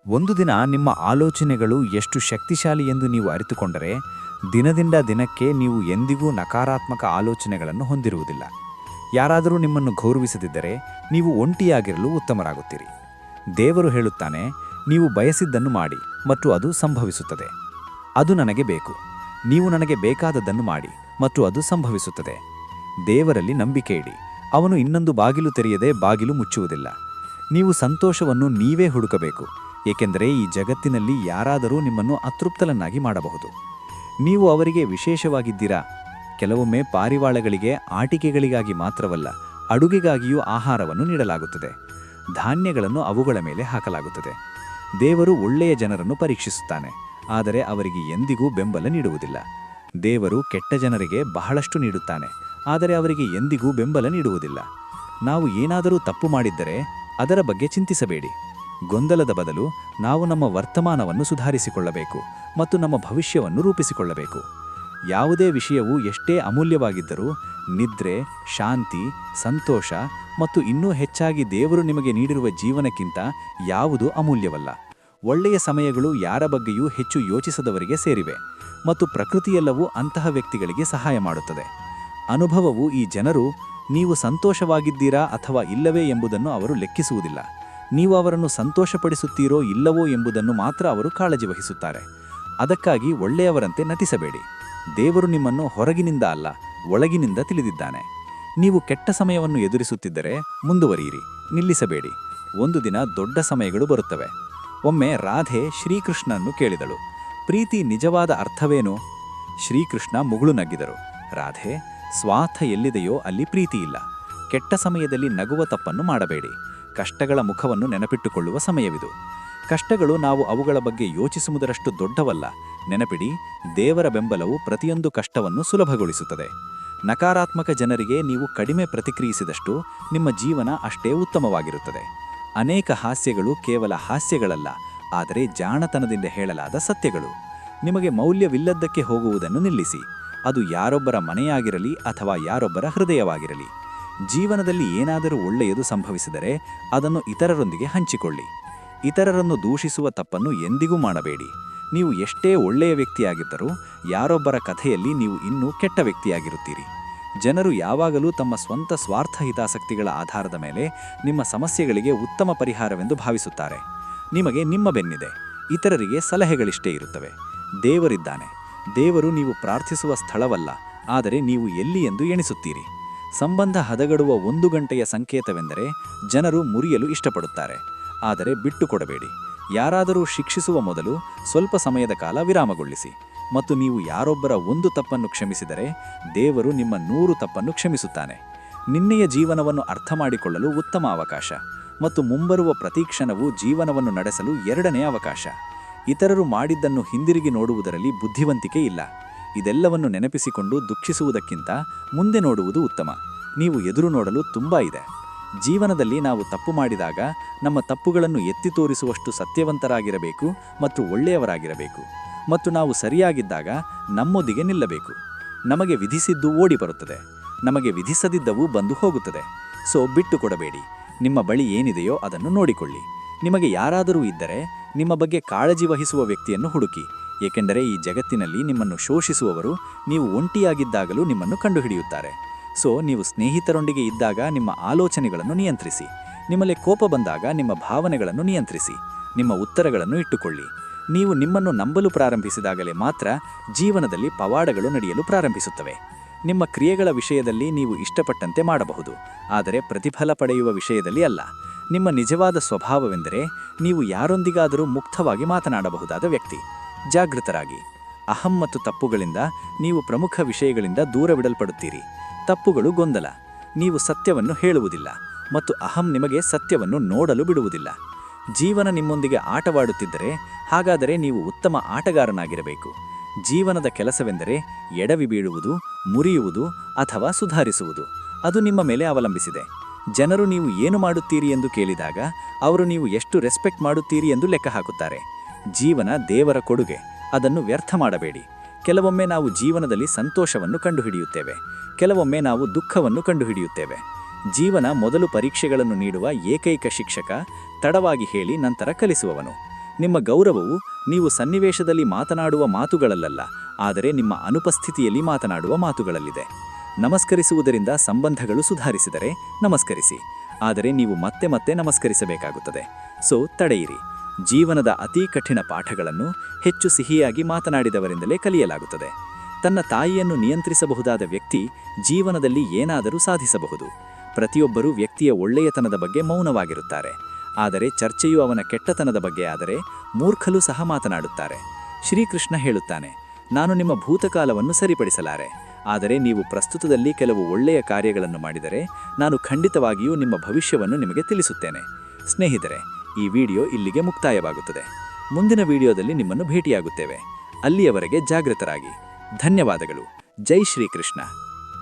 ಒಂದು ದಿನ ನಿಮ್ಮ ಆಲೋಚನೆಗಳು ಎಷ್ಟು ಶಕ್ತಿಶಾಲಿ ಎಂದು ನೀವು ಅರಿತುಕೊಂಡರೆ ದಿನದಿಂದ ದಿನಕ್ಕೆ ನೀವು ಎಂದಿಗೂ ನಕಾರಾತ್ಮಕ ಆಲೋಚನೆಗಳನ್ನು ಹೊಂದಿರುವುದಿಲ್ಲ. ಯಾರಾದರೂ ನಿಮ್ಮನ್ನು ಗೌರವಿಸದಿದ್ದರೆ ನೀವು ಒಂಟಿಯಾಗಿರಲು ಉತ್ತಮರಾಗುತ್ತೀರಿ. ದೇವರು ಹೇಳುತ್ತಾನೆ, ನೀವು ಬಯಸಿದ್ದನ್ನು ಮಾಡಿ ಮತ್ತು ಅದು ಸಂಭವಿಸುತ್ತದೆ. ಅದು ನನಗೆ ಬೇಕು. ನೀವು ನನಗೆ ಬೇಕಾದದ್ದನ್ನು ಮಾಡಿ ಮತ್ತು ಅದು ಸಂಭವಿಸುತ್ತದೆ. ದೇವರಲ್ಲಿ ನಂಬಿಕೆ ಇಡಿ. ಅವನು ಇನ್ನೊಂದು ಬಾಗಿಲು ತೆರೆಯದೆ ಬಾಗಿಲು ಮುಚ್ಚುವುದಿಲ್ಲ. ನೀವು ಸಂತೋಷವನ್ನು ನೀವೇ ಹುಡುಕಬೇಕು, ಏಕೆಂದರೆ ಈ ಜಗತ್ತಿನಲ್ಲಿ ಯಾರಾದರೂ ನಿಮ್ಮನ್ನು ಅತೃಪ್ತಲನ್ನಾಗಿ ಮಾಡಬಹುದು. ನೀವು ಅವರಿಗೆ ವಿಶೇಷವಾಗಿದ್ದೀರಾ. ಕೆಲವೊಮ್ಮೆ ಪಾರಿವಾಳಗಳಿಗೆ ಆಟಿಕೆಗಳಿಗಾಗಿ ಮಾತ್ರವಲ್ಲ, ಅಡುಗೆಗಾಗಿಯೂ ಆಹಾರವನ್ನು ನೀಡಲಾಗುತ್ತದೆ. ಧಾನ್ಯಗಳನ್ನು ಅವುಗಳ ಮೇಲೆ ಹಾಕಲಾಗುತ್ತದೆ. ದೇವರು ಒಳ್ಳೆಯ ಜನರನ್ನು ಪರೀಕ್ಷಿಸುತ್ತಾನೆ, ಆದರೆ ಅವರಿಗೆ ಎಂದಿಗೂ ಬೆಂಬಲ ನೀಡುವುದಿಲ್ಲ. ದೇವರು ಕೆಟ್ಟ ಜನರಿಗೆ ಬಹಳಷ್ಟು ನೀಡುತ್ತಾನೆ, ಆದರೆ ಅವರಿಗೆ ಎಂದಿಗೂ ಬೆಂಬಲ ನೀಡುವುದಿಲ್ಲ. ನಾವು ಏನಾದರೂ ತಪ್ಪು ಮಾಡಿದ್ದರೆ ಅದರ ಬಗ್ಗೆ ಚಿಂತಿಸಬೇಡಿ. ಗೊಂದಲದ ಬದಲು ನಾವು ನಮ್ಮ ವರ್ತಮಾನವನ್ನು ಸುಧಾರಿಸಿಕೊಳ್ಳಬೇಕು ಮತ್ತು ನಮ್ಮ ಭವಿಷ್ಯವನ್ನು ರೂಪಿಸಿಕೊಳ್ಳಬೇಕು. ಯಾವುದೇ ವಿಷಯವು ಎಷ್ಟೇ ಅಮೂಲ್ಯವಾಗಿದ್ದರೂ ನಿದ್ರೆ, ಶಾಂತಿ, ಸಂತೋಷ ಮತ್ತು ಇನ್ನೂ ಹೆಚ್ಚಾಗಿ ದೇವರು ನಿಮಗೆ ನೀಡಿರುವ ಜೀವನಕ್ಕಿಂತ ಯಾವುದೂ ಅಮೂಲ್ಯವಲ್ಲ. ಒಳ್ಳೆಯ ಸಮಯಗಳು ಯಾರ ಬಗ್ಗೆಯೂ ಹೆಚ್ಚು ಯೋಚಿಸದವರಿಗೆ ಸೇರಿವೆ ಮತ್ತು ಪ್ರಕೃತಿಯೆಲ್ಲವೂ ಅಂತಹ ವ್ಯಕ್ತಿಗಳಿಗೆ ಸಹಾಯ ಮಾಡುತ್ತದೆ. ಅನುಭವವು ಈ ಜನರು ನೀವು ಸಂತೋಷವಾಗಿದ್ದೀರಾ ಅಥವಾ ಇಲ್ಲವೇ ಎಂಬುದನ್ನು ಅವರು ಲೆಕ್ಕಿಸುವುದಿಲ್ಲ. ನೀವು ಅವರನ್ನು ಸಂತೋಷಪಡಿಸುತ್ತೀರೋ ಇಲ್ಲವೋ ಎಂಬುದನ್ನು ಮಾತ್ರ ಅವರು ಕಾಳಜಿ ವಹಿಸುತ್ತಾರೆ. ಅದಕ್ಕಾಗಿ ಒಳ್ಳೆಯವರಂತೆ ನಟಿಸಬೇಡಿ. ದೇವರು ನಿಮ್ಮನ್ನು ಹೊರಗಿನಿಂದ ಅಲ್ಲ, ಒಳಗಿನಿಂದ ತಿಳಿದಿದ್ದಾನೆ. ನೀವು ಕೆಟ್ಟ ಸಮಯವನ್ನು ಎದುರಿಸುತ್ತಿದ್ದರೆ ಮುಂದುವರಿಯಿರಿ, ನಿಲ್ಲಿಸಬೇಡಿ. ಒಂದು ದಿನ ದೊಡ್ಡ ಸಮಯಗಳು ಬರುತ್ತವೆ. ಒಮ್ಮೆ ರಾಧೆ ಶ್ರೀಕೃಷ್ಣನನ್ನು ಕೇಳಿದಳು, ಪ್ರೀತಿ ನಿಜವಾದ ಅರ್ಥವೇನು? ಶ್ರೀಕೃಷ್ಣ ಮುಗುಳು ನಗ್ಗಿದರು. ರಾಧೆ, ಸ್ವಾರ್ಥ ಎಲ್ಲಿದೆಯೋ ಅಲ್ಲಿ ಪ್ರೀತಿ ಇಲ್ಲ. ಕೆಟ್ಟ ಸಮಯದಲ್ಲಿ ನಗುವ ತಪ್ಪನ್ನು ಮಾಡಬೇಡಿ. ಕಷ್ಟಗಳ ಮುಖವನ್ನು ನೆನಪಿಟ್ಟುಕೊಳ್ಳುವ ಸಮಯವಿದು. ಕಷ್ಟಗಳು ನಾವು ಅವುಗಳ ಬಗ್ಗೆ ಯೋಚಿಸುವುದರಷ್ಟು ದೊಡ್ಡವಲ್ಲ. ನೆನಪಿಡಿ, ದೇವರ ಬೆಂಬಲವು ಪ್ರತಿಯೊಂದು ಕಷ್ಟವನ್ನು ಸುಲಭಗೊಳಿಸುತ್ತದೆ. ನಕಾರಾತ್ಮಕ ಜನರಿಗೆ ನೀವು ಕಡಿಮೆ ಪ್ರತಿಕ್ರಿಯಿಸಿದಷ್ಟು ನಿಮ್ಮ ಜೀವನ ಅಷ್ಟೇ ಉತ್ತಮವಾಗಿರುತ್ತದೆ. ಅನೇಕ ಹಾಸ್ಯಗಳು ಕೇವಲ ಹಾಸ್ಯಗಳಲ್ಲ, ಆದರೆ ಜಾಣತನದಿಂದ ಹೇಳಲಾದ ಸತ್ಯಗಳು. ನಿಮಗೆ ಮೌಲ್ಯವಿಲ್ಲದ್ದಕ್ಕೆ ಹೋಗುವುದನ್ನು ನಿಲ್ಲಿಸಿ. ಅದು ಯಾರೊಬ್ಬರ ಮನೆಯಾಗಿರಲಿ ಅಥವಾ ಯಾರೊಬ್ಬರ ಹೃದಯವಾಗಿರಲಿ. ಜೀವನದಲ್ಲಿ ಏನಾದರೂ ಒಳ್ಳೆಯದು ಸಂಭವಿಸಿದರೆ ಅದನ್ನು ಇತರರೊಂದಿಗೆ ಹಂಚಿಕೊಳ್ಳಿ. ಇತರರನ್ನು ದೂಷಿಸುವ ತಪ್ಪನ್ನು ಎಂದಿಗೂ ಮಾಡಬೇಡಿ. ನೀವು ಎಷ್ಟೇ ಒಳ್ಳೆಯ ವ್ಯಕ್ತಿಯಾಗಿದ್ದರೂ ಯಾರೊಬ್ಬರ ಕಥೆಯಲ್ಲಿ ನೀವು ಇನ್ನೂ ಕೆಟ್ಟ ವ್ಯಕ್ತಿಯಾಗಿರುತ್ತೀರಿ. ಜನರು ಯಾವಾಗಲೂ ತಮ್ಮ ಸ್ವಂತ ಸ್ವಾರ್ಥ ಹಿತಾಸಕ್ತಿಗಳ ಆಧಾರದ ಮೇಲೆ ನಿಮ್ಮ ಸಮಸ್ಯೆಗಳಿಗೆ ಉತ್ತಮ ಪರಿಹಾರವೆಂದು ಭಾವಿಸುತ್ತಾರೆ. ನಿಮಗೆ ನಿಮ್ಮ ಬೆನ್ನಿದೆ, ಇತರರಿಗೆ ಸಲಹೆಗಳಿಷ್ಟೇ ಇರುತ್ತವೆ. ದೇವರಿದ್ದಾನೆ. ದೇವರು ನೀವು ಪ್ರಾರ್ಥಿಸುವ ಸ್ಥಳವಲ್ಲ, ಆದರೆ ನೀವು ಎಲ್ಲಿ ಎಂದು ಎಣಿಸುತ್ತೀರಿ. ಸಂಬಂಧ ಹದಗಡುವ 1 ಗಂಟೆಯ ಸಂಕೇತವೆಂದರೆ ಜನರು ಮುರಿಯಲು ಇಷ್ಟಪಡುತ್ತಾರೆ. ಆದರೆ ಬಿಟ್ಟುಕೊಡಬೇಡಿ. ಯಾರಾದರೂ ಶಿಕ್ಷಿಸುವ ಮೊದಲು ಸ್ವಲ್ಪ ಸಮಯದ ಕಾಲ ವಿರಾಮಗೊಳಿಸಿ. ಮತ್ತು ನೀವು ಯಾರೊಬ್ಬರ 1 ತಪ್ಪನ್ನು ಕ್ಷಮಿಸಿದರೆ ದೇವರು ನಿಮ್ಮ 100 ತಪ್ಪನ್ನು ಕ್ಷಮಿಸುತ್ತಾನೆ. ನಿನ್ನೆಯ ಜೀವನವನ್ನು ಅರ್ಥ ಮಾಡಿಕೊಳ್ಳಲು ಉತ್ತಮ ಅವಕಾಶ ಮತ್ತು ಮುಂಬರುವ ಪ್ರತಿಕ್ಷಣವು ಜೀವನವನ್ನು ನಡೆಸಲು 2ನೇ ಅವಕಾಶ. ಇತರರು ಮಾಡಿದ್ದನ್ನು ಹಿಂದಿರುಗಿ ನೋಡುವುದರಲ್ಲಿ ಬುದ್ಧಿವಂತಿಕೆ ಇಲ್ಲ. ಇದೆಲ್ಲವನ್ನು ನೆನಪಿಸಿಕೊಂಡು ದುಃಖಿಸುವುದಕ್ಕಿಂತ ಮುಂದೆ ನೋಡುವುದು ಉತ್ತಮ. ನೀವು ಎದುರು ನೋಡಲು ತುಂಬ ಇದೆ. ಜೀವನದಲ್ಲಿ ನಾವು ತಪ್ಪು ಮಾಡಿದಾಗ ನಮ್ಮ ತಪ್ಪುಗಳನ್ನು ಎತ್ತಿ ತೋರಿಸುವಷ್ಟು ಸತ್ಯವಂತರಾಗಿರಬೇಕು ಮತ್ತು ಒಳ್ಳೆಯವರಾಗಿರಬೇಕು. ಮತ್ತು ನಾವು ಸರಿಯಾಗಿದ್ದಾಗ ನಮ್ಮೊಂದಿಗೆ ನಿಲ್ಲಬೇಕು. ನಮಗೆ ವಿಧಿಸಿದ್ದು ಓಡಿ ಬರುತ್ತದೆ, ನಮಗೆ ವಿಧಿಸದಿದ್ದವು ಬಂದು ಹೋಗುತ್ತದೆ. ಸೊ ಬಿಟ್ಟು ಕೊಡಬೇಡಿ. ನಿಮ್ಮ ಬಳಿ ಏನಿದೆಯೋ ಅದನ್ನು ನೋಡಿಕೊಳ್ಳಿ. ನಿಮಗೆ ಯಾರಾದರೂ ಇದ್ದರೆ ನಿಮ್ಮ ಬಗ್ಗೆ ಕಾಳಜಿ ವಹಿಸುವ ವ್ಯಕ್ತಿಯನ್ನು ಹುಡುಕಿ, ಏಕೆಂದರೆ ಈ ಜಗತ್ತಿನಲ್ಲಿ ನಿಮ್ಮನ್ನು ಶೋಷಿಸುವವರು ನೀವು ಒಂಟಿಯಾಗಿದ್ದಾಗಲೂ ನಿಮ್ಮನ್ನು ಕಂಡುಹಿಡಿಯುತ್ತಾರೆ. ಸೊ ನೀವು ಸ್ನೇಹಿತರೊಂದಿಗೆ ಇದ್ದಾಗ ನಿಮ್ಮ ಆಲೋಚನೆಗಳನ್ನು ನಿಯಂತ್ರಿಸಿ. ನಿಮ್ಮಲ್ಲಿ ಕೋಪ ಬಂದಾಗ ನಿಮ್ಮ ಭಾವನೆಗಳನ್ನು ನಿಯಂತ್ರಿಸಿ. ನಿಮ್ಮ ಉತ್ತರಗಳನ್ನು ಇಟ್ಟುಕೊಳ್ಳಿ. ನೀವು ನಿಮ್ಮನ್ನು ನಂಬಲು ಪ್ರಾರಂಭಿಸಿದಾಗಲೇ ಮಾತ್ರ ಜೀವನದಲ್ಲಿ ಪವಾಡಗಳು ನಡೆಯಲು ಪ್ರಾರಂಭಿಸುತ್ತವೆ. ನಿಮ್ಮ ಕ್ರಿಯೆಗಳ ವಿಷಯದಲ್ಲಿ ನೀವು ಇಷ್ಟಪಟ್ಟಂತೆ ಮಾಡಬಹುದು, ಆದರೆ ಪ್ರತಿಫಲ ಪಡೆಯುವ ವಿಷಯದಲ್ಲಿ ಅಲ್ಲ. ನಿಮ್ಮ ನಿಜವಾದ ಸ್ವಭಾವವೆಂದರೆ ನೀವು ಯಾರೊಂದಿಗಾದರೂ ಮುಕ್ತವಾಗಿ ಮಾತನಾಡಬಹುದಾದ ವ್ಯಕ್ತಿ. ಜಾಗೃತರಾಗಿ. ಅಹಂ ಮತ್ತು ತಪ್ಪುಗಳಿಂದ ನೀವು ಪ್ರಮುಖ ವಿಷಯಗಳಿಂದ ದೂರವಿಡಲ್ಪಡುತ್ತೀರಿ. ತಪ್ಪುಗಳು ಗೊಂದಲ. ನೀವು ಸತ್ಯವನ್ನು ಹೇಳುವುದಿಲ್ಲ ಮತ್ತು ಅಹಂ ನಿಮಗೆ ಸತ್ಯವನ್ನು ನೋಡಲು ಬಿಡುವುದಿಲ್ಲ. ಜೀವನ ನಿಮ್ಮೊಂದಿಗೆ ಆಟವಾಡುತ್ತಿದ್ದರೆ ಹಾಗಾದರೆ ನೀವು ಉತ್ತಮ ಆಟಗಾರನಾಗಿರಬೇಕು. ಜೀವನದ ಕೆಲಸವೆಂದರೆ ಎಡವಿ ಬೀಳುವುದು, ಮುರಿಯುವುದು ಅಥವಾ ಸುಧಾರಿಸುವುದು. ಅದು ನಿಮ್ಮ ಮೇಲೆ ಅವಲಂಬಿಸಿದೆ. ಜನರು ನೀವು ಏನು ಮಾಡುತ್ತೀರಿ ಎಂದು ಕೇಳಿದಾಗ ಅವರು ನೀವು ಎಷ್ಟು ರೆಸ್ಪೆಕ್ಟ್ ಮಾಡುತ್ತೀರಿ ಎಂದು ಲೆಕ್ಕ ಹಾಕುತ್ತಾರೆ. ಜೀವನ ದೇವರ ಕೊಡುಗೆ, ಅದನ್ನು ವ್ಯರ್ಥ ಮಾಡಬೇಡಿ. ಕೆಲವೊಮ್ಮೆ ನಾವು ಜೀವನದಲ್ಲಿ ಸಂತೋಷವನ್ನು ಕಂಡುಹಿಡಿಯುತ್ತೇವೆ, ಕೆಲವೊಮ್ಮೆ ನಾವು ದುಃಖವನ್ನು ಕಂಡುಹಿಡಿಯುತ್ತೇವೆ. ಜೀವನ ಮೊದಲು ಪರೀಕ್ಷೆಗಳನ್ನು ನೀಡುವ ಏಕೈಕ ಶಿಕ್ಷಕ, ತಡವಾಗಿ ಹೇಳಿ ನಂತರ ಕಲಿಸುವವನು. ನಿಮ್ಮ ಗೌರವವು ನೀವು ಸನ್ನಿವೇಶದಲ್ಲಿ ಮಾತನಾಡುವ ಮಾತುಗಳಲ್ಲ, ಆದರೆ ನಿಮ್ಮ ಅನುಪಸ್ಥಿತಿಯಲ್ಲಿ ಮಾತನಾಡುವ ಮಾತುಗಳಲ್ಲಿದೆ. ನಮಸ್ಕರಿಸುವುದರಿಂದ ಸಂಬಂಧಗಳು ಸುಧಾರಿಸಿದರೆ ನಮಸ್ಕರಿಸಿ, ಆದರೆ ನೀವು ಮತ್ತೆ ಮತ್ತೆ ನಮಸ್ಕರಿಸಬೇಕಾಗುತ್ತದೆ. ಸೊ ತಡೆಯಿರಿ. ಜೀವನದ ಅತೀ ಕಠಿಣ ಪಾಠಗಳನ್ನು ಹೆಚ್ಚು ಸಿಹಿಯಾಗಿ ಮಾತನಾಡಿದವರಿಂದಲೇ ಕಲಿಯಲಾಗುತ್ತದೆ. ತನ್ನ ತಾಯಿಯನ್ನು ನಿಯಂತ್ರಿಸಬಹುದಾದ ವ್ಯಕ್ತಿ ಜೀವನದಲ್ಲಿ ಏನಾದರೂ ಸಾಧಿಸಬಹುದು. ಪ್ರತಿಯೊಬ್ಬರೂ ವ್ಯಕ್ತಿಯ ಒಳ್ಳೆಯತನದ ಬಗ್ಗೆ ಮೌನವಾಗಿರುತ್ತಾರೆ, ಆದರೆ ಚರ್ಚೆಯು ಅವನ ಕೆಟ್ಟತನದ ಬಗ್ಗೆ ಆದರೆ ಮೂರ್ಖರು ಸಹ ಮಾತನಾಡುತ್ತಾರೆ. ಶ್ರೀಕೃಷ್ಣ ಹೇಳುತ್ತಾನೆ, ನಾನು ನಿಮ್ಮ ಭೂತಕಾಲವನ್ನು ಸರಿಪಡಿಸಲಾರೆ, ಆದರೆ ನೀವು ಪ್ರಸ್ತುತದಲ್ಲಿ ಕೆಲವು ಒಳ್ಳೆಯ ಕಾರ್ಯಗಳನ್ನು ಮಾಡಿದರೆ ನಾನು ಖಂಡಿತವಾಗಿಯೂ ನಿಮ್ಮ ಭವಿಷ್ಯವನ್ನು ನಿಮಗೆ ತಿಳಿಸುತ್ತೇನೆ. ಸ್ನೇಹಿತರೆ, ಈ ವಿಡಿಯೋ ಇಲ್ಲಿಗೆ ಮುಕ್ತಾಯವಾಗುತ್ತದೆ. ಮುಂದಿನ ವಿಡಿಯೋದಲ್ಲಿ ನಿಮ್ಮನ್ನು ಭೇಟಿಯಾಗುತ್ತೇವೆ. ಅಲ್ಲಿಯವರೆಗೆ ಜಾಗೃತರಾಗಿ. ಧನ್ಯವಾದಗಳು. ಜೈ ಶ್ರೀಕೃಷ್ಣ.